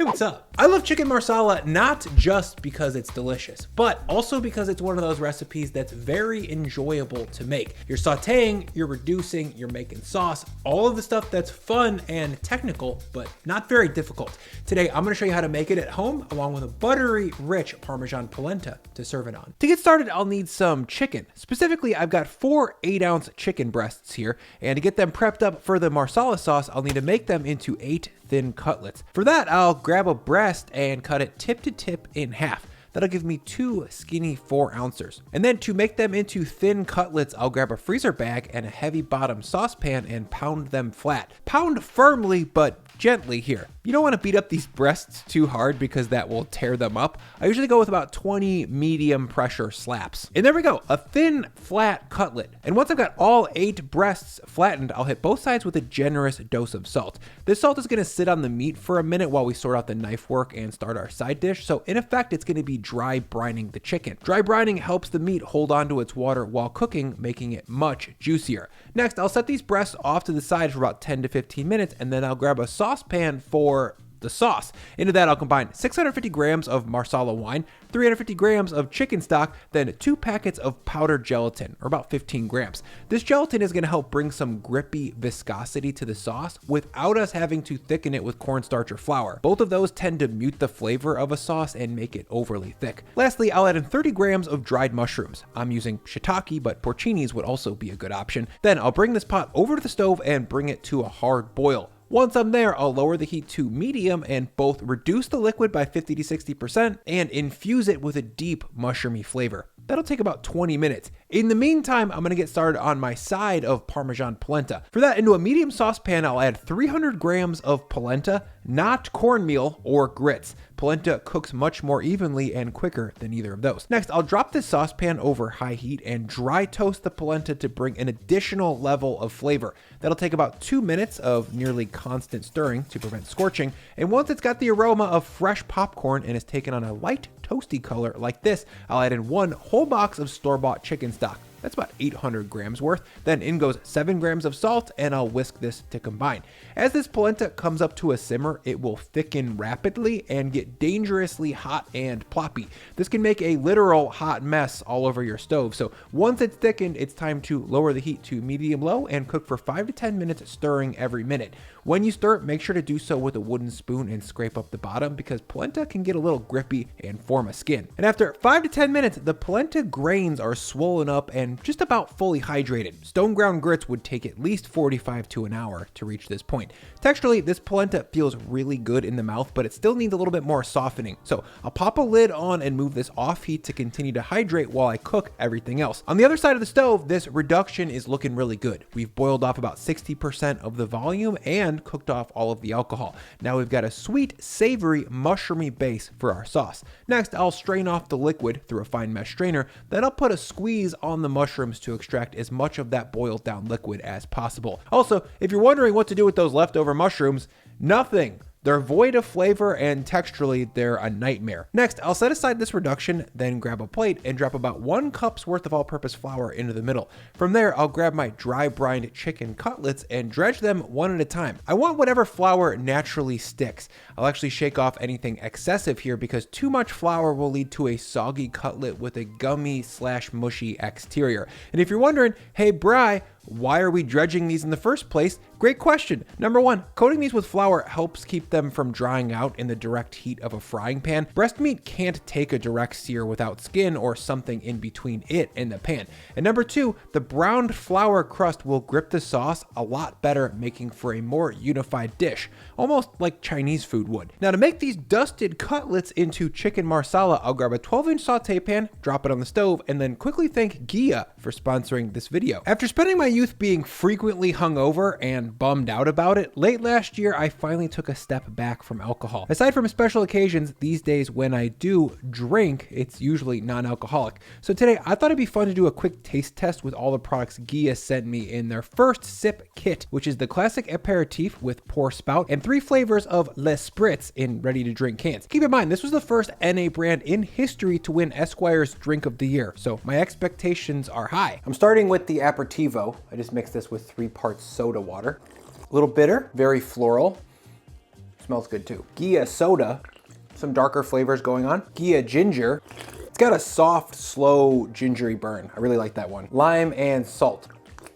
Hey, what's up? I love chicken marsala not just because it's delicious, but also because it's one of those recipes that's very enjoyable to make. You're sauteing, you're reducing, you're making sauce, all of the stuff that's fun and technical, but not very difficult. Today, I'm gonna show you how to make it at home, along with a buttery, rich Parmesan polenta to serve it on. To get started, I'll need some chicken. Specifically, I've got 4 8-ounce chicken breasts here, and to get them prepped up for the marsala sauce, I'll need to make them into 8 thin cutlets. For that, I'll grab a breast and cut it tip to tip in half. That'll give me 2 skinny 4-ouncers. And then to make them into thin cutlets, I'll grab a freezer bag and a heavy bottom saucepan and pound them flat. Pound firmly, but gently here. You don't want to beat up these breasts too hard because that will tear them up. I usually go with about 20 medium pressure slaps. And there we go, a thin, flat cutlet. And once I've got all 8 breasts flattened, I'll hit both sides with a generous dose of salt. This salt is going to sit on the meat for a minute while we sort out the knife work and start our side dish. So in effect, it's going to be dry brining the chicken. Dry brining helps the meat hold on to its water while cooking, making it much juicier. Next, I'll set these breasts off to the side for about 10 to 15 minutes, and then I'll grab a saucepan for the sauce. Into that, I'll combine 650 grams of Marsala wine, 350 grams of chicken stock, then 2 packets of powdered gelatin, or about 15 grams. This gelatin is going to help bring some grippy viscosity to the sauce without us having to thicken it with cornstarch or flour. Both of those tend to mute the flavor of a sauce and make it overly thick. Lastly, I'll add in 30 grams of dried mushrooms. I'm using shiitake, but porcinis would also be a good option. Then I'll bring this pot over to the stove and bring it to a hard boil. Once I'm there, I'll lower the heat to medium and both reduce the liquid by 50 to 60% and infuse it with a deep mushroomy flavor. That'll take about 20 minutes. In the meantime, I'm gonna get started on my side of Parmesan polenta. For that, into a medium saucepan, I'll add 300 grams of polenta, not cornmeal or grits. Polenta cooks much more evenly and quicker than either of those. Next, I'll drop this saucepan over high heat and dry toast the polenta to bring an additional level of flavor. That'll take about 2 minutes of nearly constant stirring to prevent scorching. And once it's got the aroma of fresh popcorn and has taken on a light toasty color like this, I'll add in 1 whole box of store-bought chicken stock. That's about 800 grams worth. Then in goes 7 grams of salt, and I'll whisk this to combine. As this polenta comes up to a simmer, it will thicken rapidly and get dangerously hot and ploppy. This can make a literal hot mess all over your stove. So once it's thickened, it's time to lower the heat to medium-low and cook for 5 to 10 minutes, stirring every minute. When you stir, make sure to do so with a wooden spoon and scrape up the bottom because polenta can get a little grippy and form a skin. And after 5 to 10 minutes, the polenta grains are swollen up and just about fully hydrated. Stone ground grits would take at least 45 to an hour to reach this point. Texturally, this polenta feels really good in the mouth, but it still needs a little bit more softening. So I'll pop a lid on and move this off heat to continue to hydrate while I cook everything else. On the other side of the stove, this reduction is looking really good. We've boiled off about 60% of the volume and cooked off all of the alcohol. Now we've got a sweet, savory, mushroomy base for our sauce. Next, I'll strain off the liquid through a fine mesh strainer. Then I'll put a squeeze on the mushrooms to extract as much of that boiled down liquid as possible. Also, if you're wondering what to do with those leftover mushrooms, nothing. They're void of flavor and texturally they're a nightmare. Next, I'll set aside this reduction, then grab a plate and drop about 1 cup's worth of all-purpose flour into the middle. From there, I'll grab my dry brined chicken cutlets and dredge them one at a time. I want whatever flour naturally sticks. I'll actually shake off anything excessive here because too much flour will lead to a soggy cutlet with a gummy/mushy exterior. And if you're wondering, hey Bri, why are we dredging these in the first place? Great question. Number 1, coating these with flour helps keep them from drying out in the direct heat of a frying pan. Breast meat can't take a direct sear without skin or something in between it and the pan. And number 2, the browned flour crust will grip the sauce a lot better, making for a more unified dish, almost like Chinese food would. Now to make these dusted cutlets into chicken marsala, I'll grab a 12-inch saute pan, drop it on the stove, and then quickly thank Gia for sponsoring this video. After spending my youth being frequently hungover and bummed out about it, late last year I finally took a step back from alcohol. Aside from special occasions, these days when I do drink, it's usually non-alcoholic. So today I thought it'd be fun to do a quick taste test with all the products Gia sent me in their first sip kit, which is the classic aperitif with pour spout and 3 flavors of Le Spritz in ready to drink cans. Keep in mind, this was the first NA brand in history to win Esquire's Drink of the Year, so my expectations are high. I'm starting with the aperitivo. I just mixed this with 3 parts soda water. A little bitter, very floral. Smells good too. Ghee soda, some darker flavors going on. Ghee ginger. It's got a soft, slow, gingery burn. I really like that one. Lime and salt.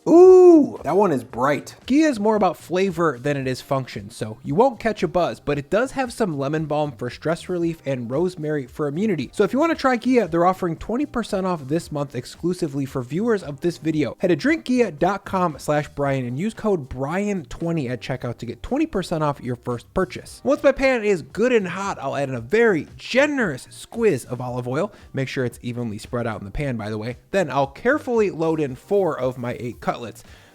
Ooh, that one is bright. Ghee is more about flavor than it is function, so you won't catch a buzz, but it does have some lemon balm for stress relief and rosemary for immunity. So if you want to try ghee, they're offering 20% off this month exclusively for viewers of this video. Head to drinkghee.com/Brian and use code Brian20 at checkout to get 20% off your first purchase. Once my pan is good and hot, I'll add in a very generous squeeze of olive oil. Make sure it's evenly spread out in the pan, by the way. Then I'll carefully load in 4 of my 8 cutlets.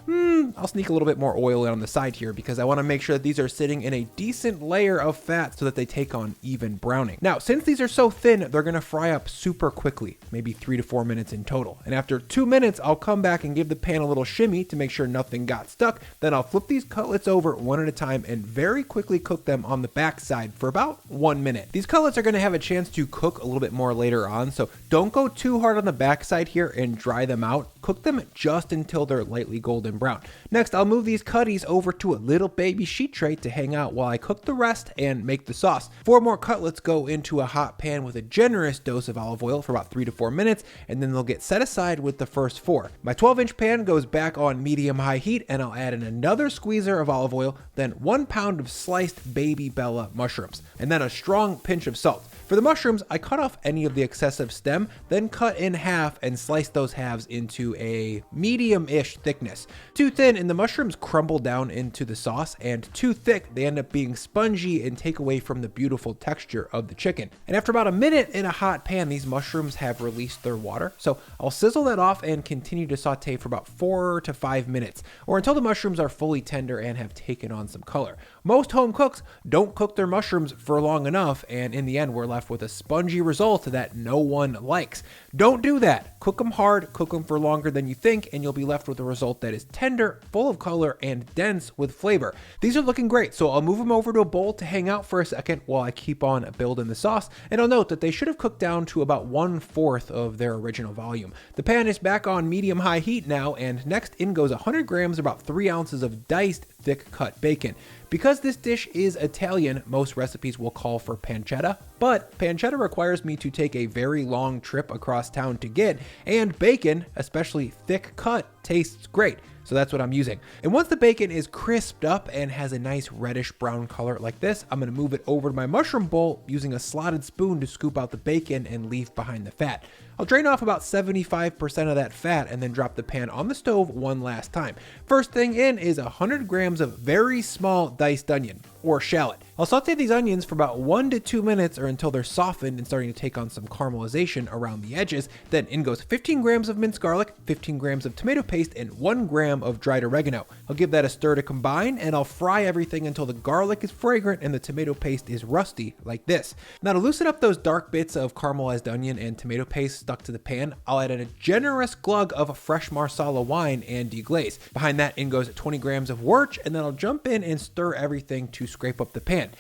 I'll sneak a little bit more oil in on the side here because I want to make sure that these are sitting in a decent layer of fat so that they take on even browning. Now, since these are so thin, they're going to fry up super quickly, maybe 3 to 4 minutes in total. And after 2 minutes, I'll come back and give the pan a little shimmy to make sure nothing got stuck. Then I'll flip these cutlets over one at a time and very quickly cook them on the back side for about 1 minute. These cutlets are going to have a chance to cook a little bit more later on, so don't go too hard on the back side here and dry them out. Cook them just until they're lightly golden brown. Next, I'll move these cutties over to a little baby sheet tray to hang out while I cook the rest and make the sauce. 4 more cutlets go into a hot pan with a generous dose of olive oil for about 3 to 4 minutes, and then they'll get set aside with the first 4. My 12-inch pan goes back on medium-high heat, and I'll add in another squeezer of olive oil, then 1 pound of sliced baby bella mushrooms, and then a strong pinch of salt. For the mushrooms, I cut off any of the excessive stem, then cut in half and slice those halves into a medium-ish thickness. Too thin and the mushrooms crumble down into the sauce, and too thick, they end up being spongy and take away from the beautiful texture of the chicken. And after about a minute in a hot pan, these mushrooms have released their water, so I'll sizzle that off and continue to saute for about 4 to 5 minutes, or until the mushrooms are fully tender and have taken on some color. Most home cooks don't cook their mushrooms for long enough, and in the end, we're left with a spongy result that no one likes. Don't do that. Cook them hard, cook them for longer than you think, and you'll be left with a result that is tender, full of color, and dense with flavor. These are looking great, so I'll move them over to a bowl to hang out for a second while I keep on building the sauce, and I'll note that they should have cooked down to about 1/4 of their original volume. The pan is back on medium-high heat now, and next in goes 100 grams, about 3 ounces of diced thick-cut bacon. Because this dish is Italian, most recipes will call for pancetta, but pancetta requires me to take a very long trip across town to get, and bacon, especially thick cut, tastes great. So that's what I'm using. And once the bacon is crisped up and has a nice reddish brown color like this, I'm gonna move it over to my mushroom bowl using a slotted spoon to scoop out the bacon and leave behind the fat. I'll drain off about 75% of that fat and then drop the pan on the stove one last time. First thing in is 100 grams of very small diced onion, or shallot. I'll saute these onions for about 1 to 2 minutes or until they're softened and starting to take on some caramelization around the edges. Then in goes 15 grams of minced garlic, 15 grams of tomato paste, and 1 gram of dried oregano. I'll give that a stir to combine, and I'll fry everything until the garlic is fragrant and the tomato paste is rusty, like this. Now to loosen up those dark bits of caramelized onion and tomato paste stuck to the pan, I'll add in a generous glug of fresh Marsala wine and deglaze. Behind that in goes 20 grams of wort, and then I'll jump in and stir everything to scrape up the pan.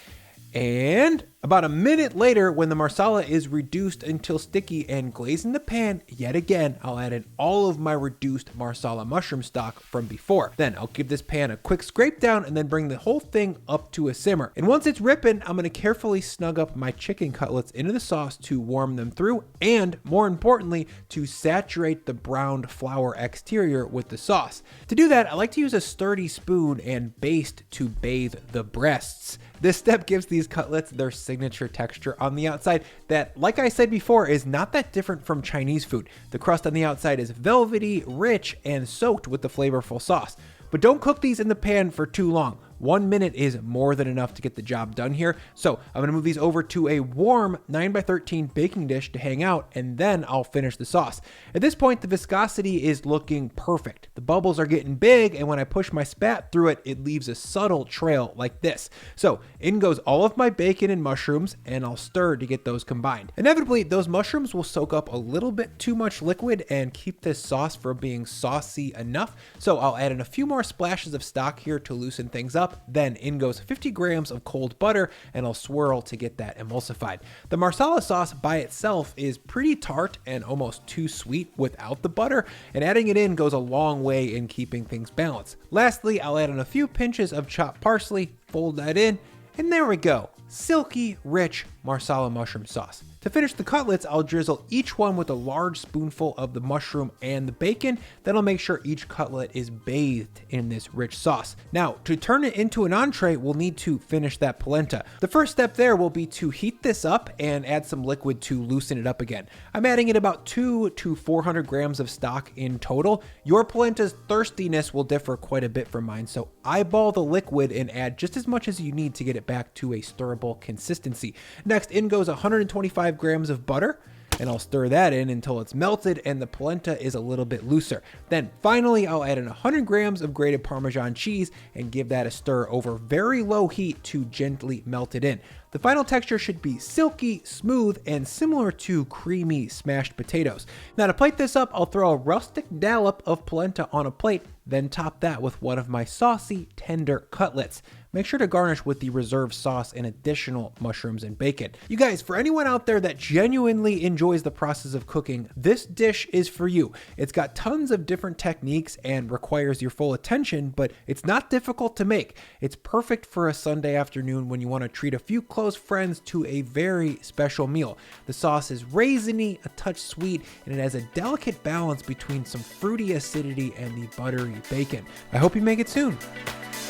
And about a minute later, when the Marsala is reduced until sticky and glazed in the pan, yet again, I'll add in all of my reduced Marsala mushroom stock from before. Then I'll give this pan a quick scrape down and then bring the whole thing up to a simmer. And once it's ripping, I'm gonna carefully snug up my chicken cutlets into the sauce to warm them through, and more importantly, to saturate the browned flour exterior with the sauce. To do that, I like to use a sturdy spoon and baste to bathe the breasts. This step gives these cutlets their signature texture on the outside that, like I said before, is not that different from Chinese food. The crust on the outside is velvety, rich, and soaked with the flavorful sauce. But don't cook these in the pan for too long. 1 minute is more than enough to get the job done here. So I'm gonna move these over to a warm 9x13 baking dish to hang out, and then I'll finish the sauce. At this point, the viscosity is looking perfect. The bubbles are getting big, and when I push my spat through it, it leaves a subtle trail like this. So in goes all of my bacon and mushrooms, and I'll stir to get those combined. Inevitably, those mushrooms will soak up a little bit too much liquid and keep this sauce from being saucy enough. So I'll add in a few more splashes of stock here to loosen things up. Then in goes 50 grams of cold butter, and I'll swirl to get that emulsified. The Marsala sauce by itself is pretty tart and almost too sweet without the butter, and adding it in goes a long way in keeping things balanced. Lastly, I'll add in a few pinches of chopped parsley, fold that in, And there we go, silky, rich Marsala mushroom sauce. To finish the cutlets, I'll drizzle each one with a large spoonful of the mushroom and the bacon. Then I'll make sure each cutlet is bathed in this rich sauce. Now, to turn it into an entree, we'll need to finish that polenta. The first step there will be to heat this up and add some liquid to loosen it up again. I'm adding in about 200 to 400 grams of stock in total. Your polenta's thirstiness will differ quite a bit from mine, so eyeball the liquid and add just as much as you need to get it back to a stirrable consistency. Next, in goes 125 grams of butter, and I'll stir that in until it's melted and the polenta is a little bit looser. Then finally, I'll add in 100 grams of grated Parmesan cheese and give that a stir over very low heat to gently melt it in. The final texture should be silky, smooth, and similar to creamy smashed potatoes. Now to plate this up, I'll throw a rustic dollop of polenta on a plate, then top that with one of my saucy, tender cutlets. Make sure to garnish with the reserved sauce and additional mushrooms and bacon. You guys, for anyone out there that genuinely enjoys the process of cooking, this dish is for you. It's got tons of different techniques and requires your full attention, but it's not difficult to make. It's perfect for a Sunday afternoon when you want to treat a few close friends to a very special meal. The sauce is raisiny, a touch sweet, and it has a delicate balance between some fruity acidity and the buttery bacon. I hope you make it soon.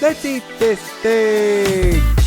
Let's eat this thing!